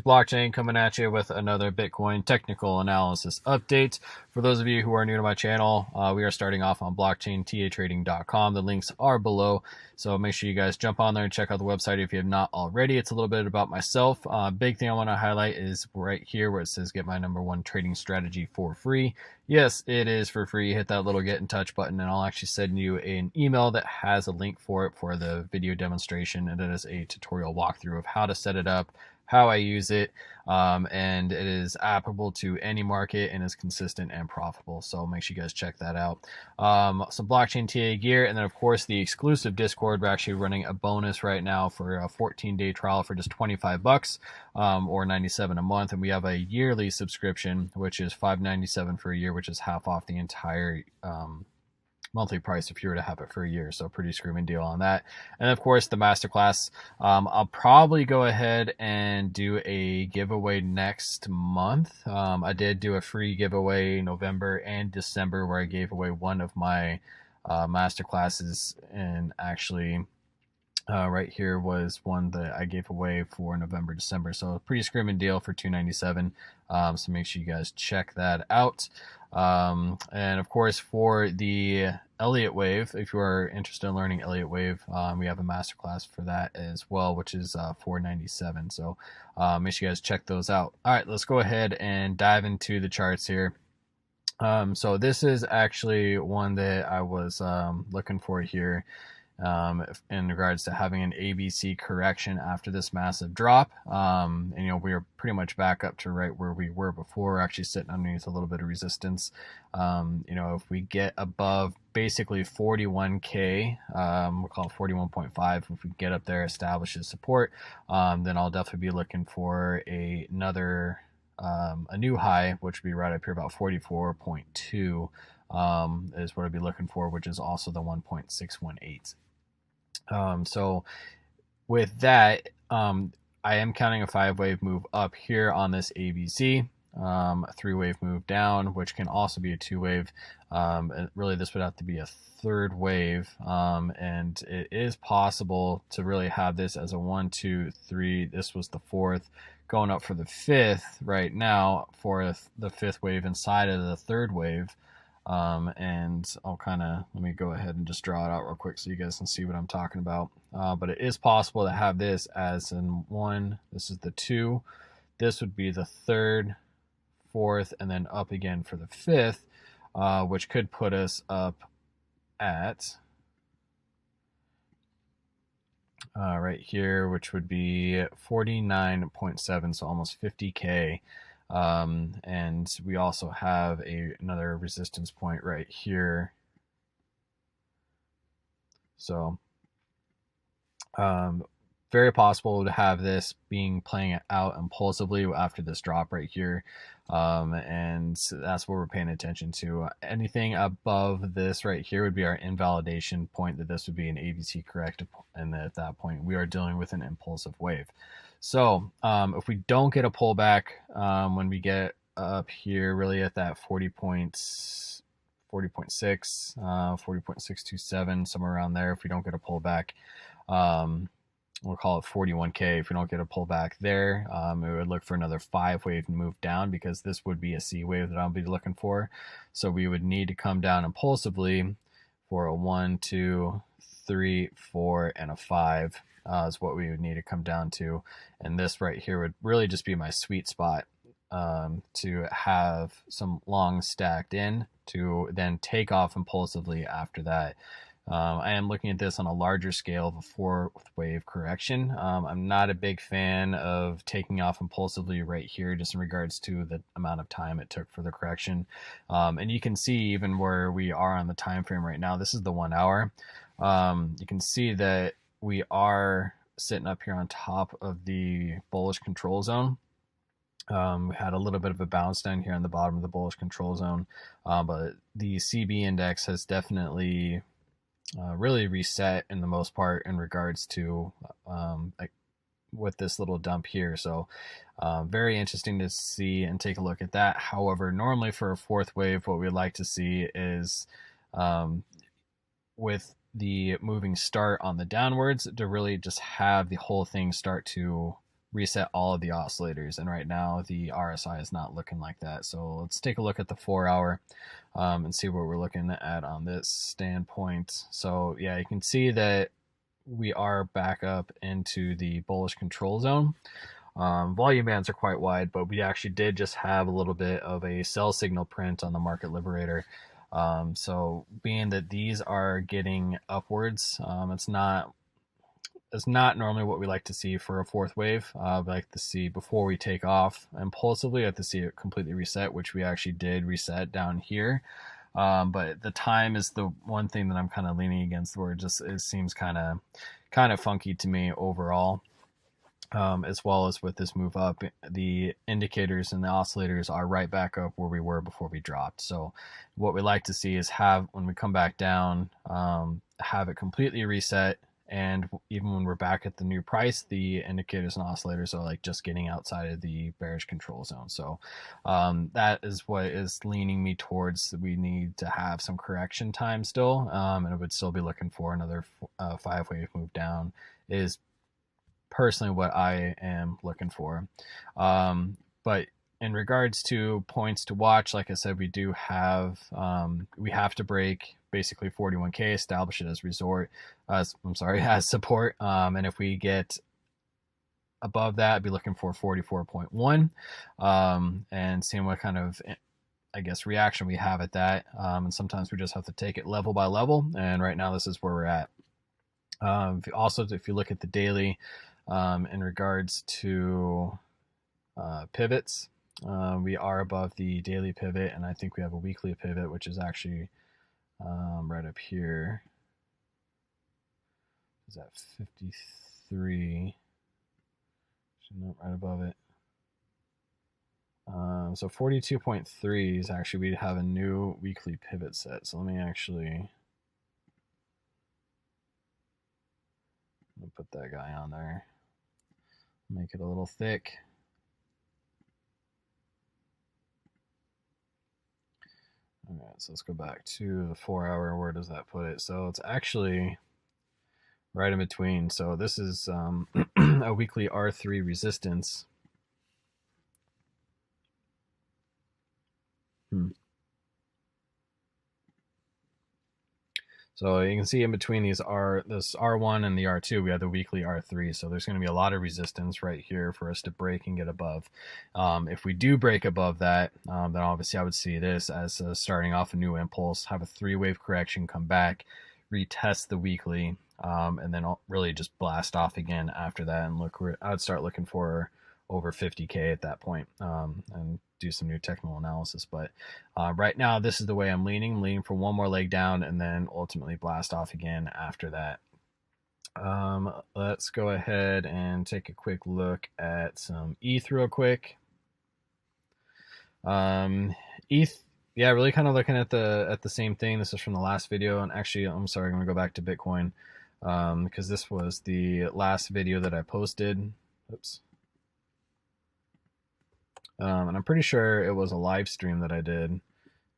Tezos Blockchain coming at you with another Bitcoin technical analysis update. For those of you who are new to my channel, we are starting off on blockchaintatrading.com. The links are below, so make sure you guys jump on there and check out the website if you have not already. It's a little bit about myself. Big thing I want to highlight is right here where it says get my #1 trading strategy for free. Yes, it is for free. Hit that little get in touch button and I'll actually send you an email that has a link for it for the video demonstration, and it is a tutorial walkthrough of how to set it up, how I use it, and it is applicable to any market and is consistent and profitable. So make sure you guys check that out. Some blockchain TA gear, and then of course the exclusive Discord. We're actually running a bonus right now for a 14-day trial for just 25 bucks or 97 a month, and we have a yearly subscription which is $5.97 for a year, which is half off the entire monthly price if you were to have it for a year. So pretty screaming deal on that. And of course the masterclass, I'll probably go ahead and do a giveaway next month. I did do a free giveaway November and December where I gave away one of my masterclasses, and actually right here was one that I gave away for November, December. So a pretty screaming deal for $297. So make sure you guys check that out. And of course for the Elliott Wave, if you are interested in learning Elliott Wave, we have a masterclass for that as well, which is $497. So make sure you guys check those out. All right, let's go ahead and dive into the charts here. So this is actually one that I was looking for here. In regards to having an ABC correction after this massive drop. And we are pretty much back up to right where we were before. We're actually sitting underneath a little bit of resistance. If we get above basically 41k, we'll call it 41.5, if we get up there, establishes support, then I'll definitely be looking for a new high, which would be right up here about 44.2 is what I'd be looking for, which is also the 1.618. So with that, I am counting a 5-wave move up here on this ABC, a 3-wave move down, which can also be a 2-wave. Really, this would have to be a 3rd wave, and it is possible to really have this as a 1, 2, 3. This was the 4th, going up for the 5th right now for the 5th wave inside of the 3rd wave. And I'll let me go ahead and just draw it out real quick so you guys can see what I'm talking about. But it is possible to have this as in 1, this is the 2, this would be the 3rd, 4th, and then up again for the 5th, which could put us up at right here, which would be 49.7, so almost 50k. And we also have another resistance point right here. So very possible to have this playing out impulsively after this drop right here. And that's what we're paying attention to. Anything above this right here would be our invalidation point, that this would be an ABC corrective, and at that point we are dealing with an impulsive wave. So if we don't get a pullback when we get up here really at that 40.6, 40.627, somewhere around there, if we don't get a pullback, we'll call it 41k. If we don't get a pullback there, we would look for another 5-wave move down, because this would be a C wave that I'll be looking for. So we would need to come down impulsively for a 1, 2, 3, 4, and a 5. Is what we would need to come down to, and this right here would really just be my sweet spot to have some long stacked in to then take off impulsively after that. I am looking at this on a larger scale of a 4th wave correction. I'm not a big fan of taking off impulsively right here, just in regards to the amount of time it took for the correction. And you can see even where we are on the time frame right now. This is the 1 hour. You can see that we are sitting up here on top of the bullish control zone. We had a little bit of a bounce down here on the bottom of the bullish control zone, but the CB index has definitely really reset in the most part in regards to with this little dump here. So very interesting to see and take a look at that. However, normally for a 4th wave, what we'd like to see is with the moving start on the downwards, to really just have the whole thing start to reset all of the oscillators, and right now the RSI is not looking like that. So let's take a look at the 4-hour and see what we're looking at on this standpoint. So yeah, you can see that we are back up into the bullish control zone. Volume bands are quite wide, but we actually did just have a little bit of a sell signal print on the market liberator. So being that these are getting upwards, it's not normally what we like to see for a fourth wave. We like to see, before we take off impulsively, we have to see it completely reset, which we actually did reset down here. But the time is the one thing that I'm kind of leaning against, where it seems kind of funky to me overall. As well as with this move up, the indicators and the oscillators are right back up where we were before we dropped. So what we like to see is when we come back down, have it completely reset. And even when we're back at the new price, the indicators and oscillators are like just getting outside of the bearish control zone. So that is what is leaning me towards. We need to have some correction time still, and I would still be looking for another 5-wave move down is personally what I am looking for. But in regards to points to watch, like I said, we do have to break basically 41K, establish it as as support. And if we get above that, I'd be looking for 44.1 and seeing what kind of, I guess, reaction we have at that. And sometimes we just have to take it level by level. And right now, this is where we're at. If you look at the daily, in regards to pivots, we are above the daily pivot, and I think we have a weekly pivot, which is actually right up here. Is that 53? Not right above it. So 42.3 is actually, we have a new weekly pivot set. So let me actually put that guy on there. Make it a little thick. All right, so let's go back to the 4-hour. Where does that put it? So it's actually right in between. So this is a weekly R3 resistance. So you can see in between this R1 and the R2, we have the weekly R3. So there's going to be a lot of resistance right here for us to break and get above. If we do break above that, then obviously I would see this as starting off a new impulse, have a 3-wave correction, come back, retest the weekly, and then I'll really just blast off again after that. And I would start looking for over 50K at that point, and do some new technical analysis. But right now, this is the way I'm leaning for one more leg down and then ultimately blast off again after that. Let's go ahead and take a quick look at some ETH real quick. ETH, yeah, really kind of looking at the same thing. This is from the last video, and actually, I'm sorry, I'm gonna go back to Bitcoin because this was the last video that I posted. Oops. And I'm pretty sure it was a live stream that I did.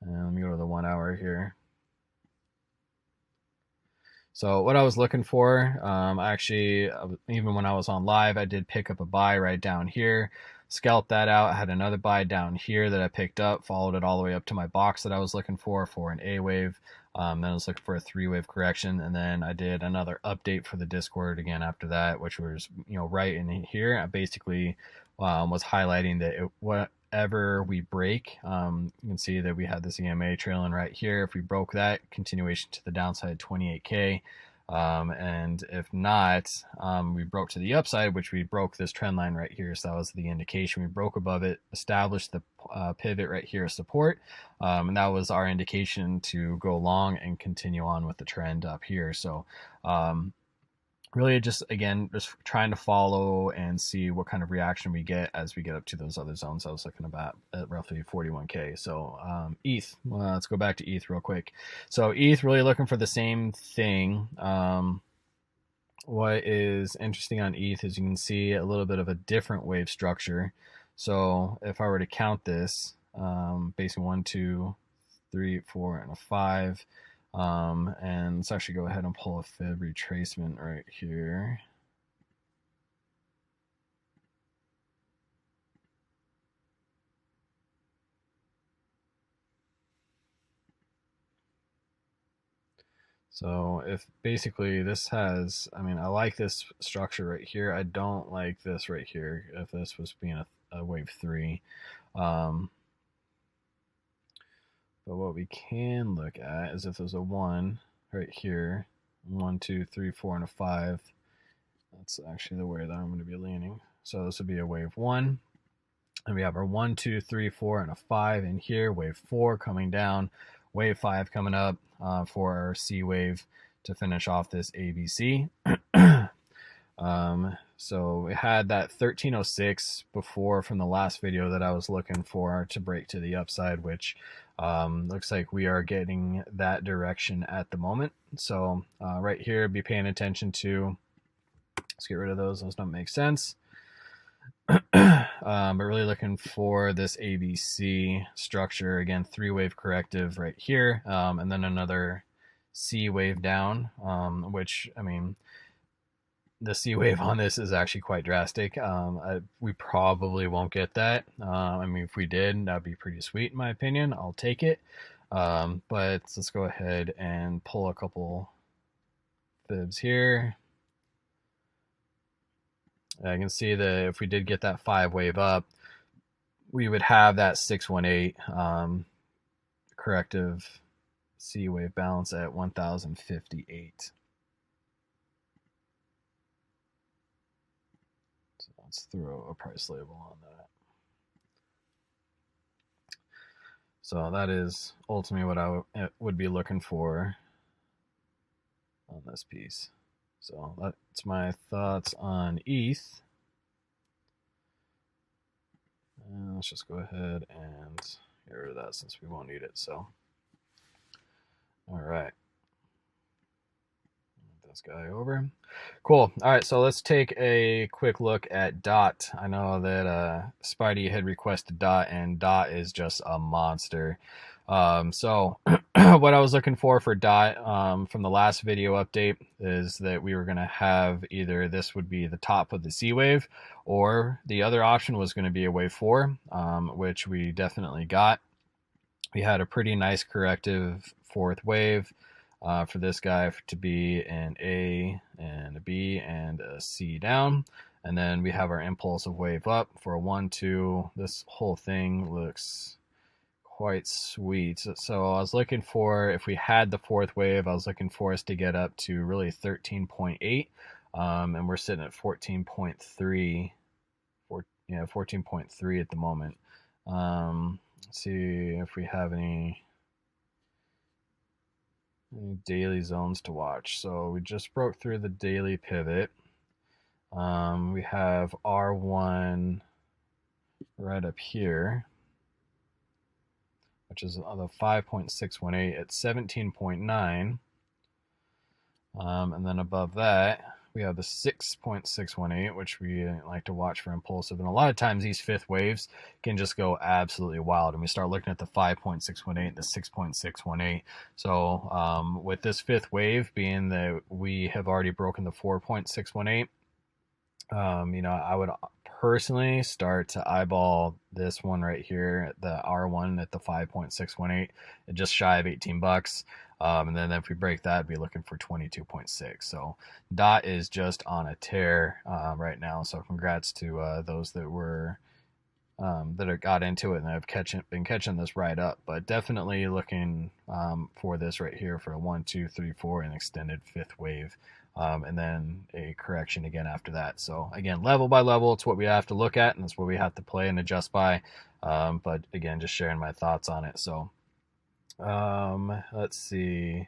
Let me go to the 1 hour here. So what I was looking for, actually, even when I was on live, I did pick up a buy right down here, scalped that out. I had another buy down here that I picked up, followed it all the way up to my box that I was looking for an A wave. Then I was looking for a 3-wave correction, and then I did another update for the Discord again after that, which was right in here. I basically was highlighting that whatever we break, you can see that we had this EMA trailing right here. If we broke that, continuation to the downside 28K. And if not, we broke to the upside, which we broke this trend line right here. So that was the indication. We broke above it, established the pivot right here as support. And that was our indication to go long and continue on with the trend up here. So really just trying to follow and see what kind of reaction we get as we get up to those other zones I was looking about at roughly 41K. So ETH, let's go back to ETH real quick. So ETH, really looking for the same thing. What is interesting on ETH is you can see a little bit of a different wave structure. So if I were to count this, basically 1, 2, 3, 4, and a 5. And let's actually go ahead and pull a fib retracement right here. So if basically this has, I mean, I like this structure right here. I don't like this right here if this was being a wave 3. But what we can look at is if there's a 1 right here, 1, 2, 3, 4, and a 5. That's actually the way that I'm going to be leaning. So this would be a wave 1. And we have our 1, 2, 3, 4, and a 5 in here. Wave 4 coming down. Wave 5 coming up for our C wave to finish off this ABC. So we had that 1306 before from the last video that I was looking for to break to the upside, which looks like we are getting that direction at the moment. So right here, be paying attention to, let's get rid of those don't make sense. But really looking for this ABC structure again, 3-wave corrective right here, and then another C wave down, which, I mean, the C wave on this is actually quite drastic. We probably won't get that. I mean, if we did, that'd be pretty sweet in my opinion. I'll take it. But let's go ahead and pull a couple fibs here. I can see that if we did get that 5 wave up, we would have that 618 corrective C wave balance at 1058. So let's throw a price label on that. So that is ultimately what I would be looking for on this piece. So that's my thoughts on ETH. And let's just go ahead and get rid of that since we won't need it. So, all right. Move this guy over. Cool. All right, so let's take a quick look at DOT. I know that Spidey had requested DOT, and DOT is just a monster. So what I was looking for DOT from the last video update is that we were going to have either this would be the top of the C wave, or the other option was going to be a wave 4, which we definitely got. We had a pretty nice corrective 4th wave for this guy to be an A and a B and a C down. And then we have our impulsive wave up for a 1, 2. This whole thing looks quite sweet. So I was looking for, if we had the 4th wave, I was looking for us to get up to really 13.8, and we're sitting at 14.3, 14.3 at the moment. Let's see if we have any daily zones to watch. So we just broke through the daily pivot. We have R1 right up here, which is the 5.618 at 17.9. And then above that, we have the 6.618, which we like to watch for impulsive. And a lot of times these 5th waves can just go absolutely wild. And we start looking at the 5.618, the 6.618. So with this 5th wave being that we have already broken the 4.618, I would personally start to eyeball this one right here, the R1 at the 5.618, at just shy of 18 bucks. And then if we break that, be looking for 22.6. So DOT is just on a tear right now. So congrats to those that were that got into it and have been catching this right up. But definitely looking for this right here for a 1, 2, 3, 4 and extended 5th wave. And then a correction again after that. So again, level by level, it's what we have to look at, and it's what we have to play and adjust by. But again, just sharing my thoughts on it. So let's see.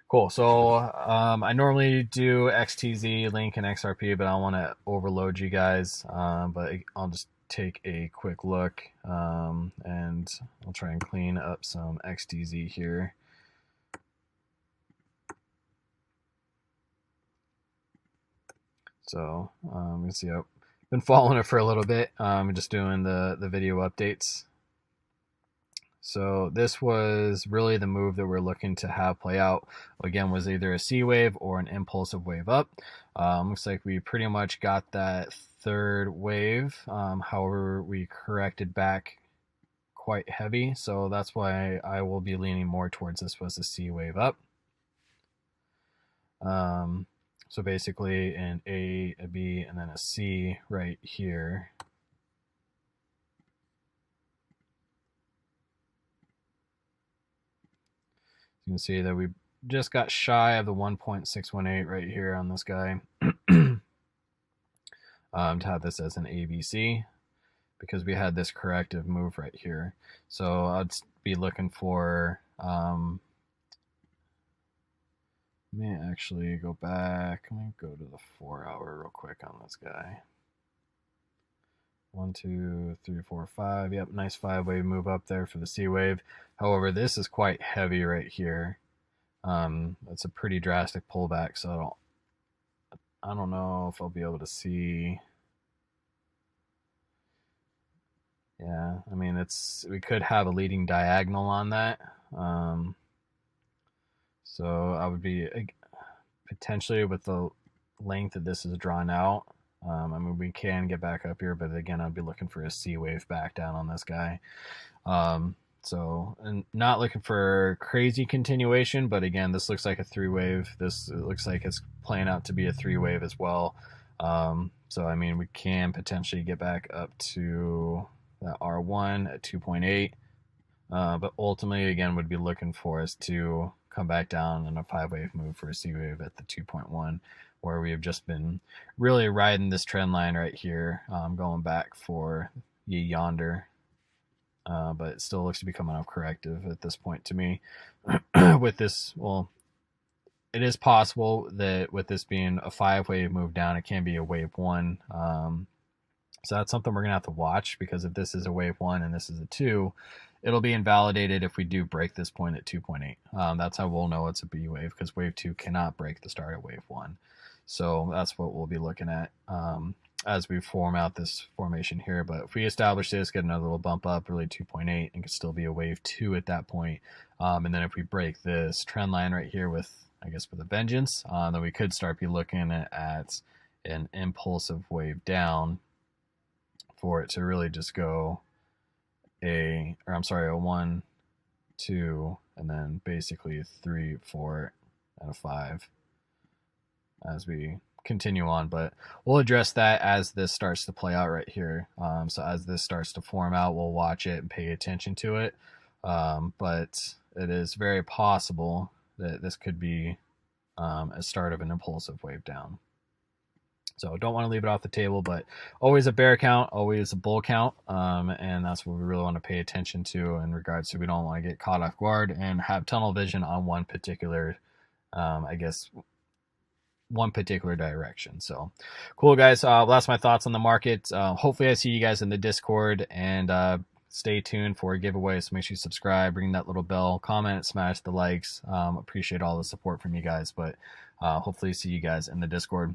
Cool. So I normally do XTZ, Link, and XRP, but I don't want to overload you guys. But I'll just take a quick look, and I'll try and clean up some XTZ here. So you can see I've been following it for a little bit. Just doing the video updates. So this was really the move that we're looking to have play out. Again, was either a C wave or an impulsive wave up. Looks like we pretty much got that 3rd wave. However, we corrected back quite heavy. So that's why I will be leaning more towards this was a C wave up. So basically an A, a B, and then a C right here. You can see that we just got shy of the 1.618 right here on this guy. To have this as an ABC, because we had this corrective move right here. So I'd be looking for, let me actually go back. Let me go to the 4 hour real quick on this guy. 1, 2, 3, 4, 5. Yep, nice 5-wave move up there for the C wave. However, this is quite heavy right here. It's a pretty drastic pullback, so I don't know if I'll be able to see. Yeah, I mean, we could have a leading diagonal on that. So I would be potentially, with the length that this is drawn out, I mean, we can get back up here, but again, I'd be looking for a C wave back down on this guy. So, and not looking for crazy continuation, but again, this looks like a 3-wave. This looks like it's playing out to be a 3-wave as well. So, I mean, we can potentially get back up to that R1 at 2.8. But ultimately, again, would be looking for us to come back down in a 5-wave move for a C wave at the 2.1, where we have just been really riding this trend line right here, going back for yonder. But it still looks to be coming off corrective at this point to me. With this, well, it is possible that with this being a 5-wave move down, it can be a wave 1. So that's something we're going to have to watch, because if this is a wave 1 and this is a 2, it'll be invalidated if we do break this point at 2.8. That's how we'll know it's a B wave, because wave 2 cannot break the start of wave 1. So that's what we'll be looking at as we form out this formation here. But if we establish this, get another little bump up, really 2.8, and could still be a wave 2 at that point. And then if we break this trend line right here with, I guess, with a vengeance, then we could start be looking at an impulsive wave down for it to really just go a 1, 2, and then basically a 3, 4, and a 5 as we continue on. But we'll address that as this starts to play out right here. So as this starts to form out, we'll watch it and pay attention to it. But it is very possible that this could be a start of an impulsive wave down. So don't want to leave it off the table, but always a bear count, always a bull count, and that's what we really want to pay attention to in regards to, we don't want to get caught off guard and have tunnel vision on one particular, one particular direction. So cool, guys. That's my thoughts on the market. Hopefully I see you guys in the Discord, and stay tuned for a giveaway. So make sure you subscribe, ring that little bell, comment, smash the likes. Appreciate all the support from you guys, but hopefully see you guys in the Discord.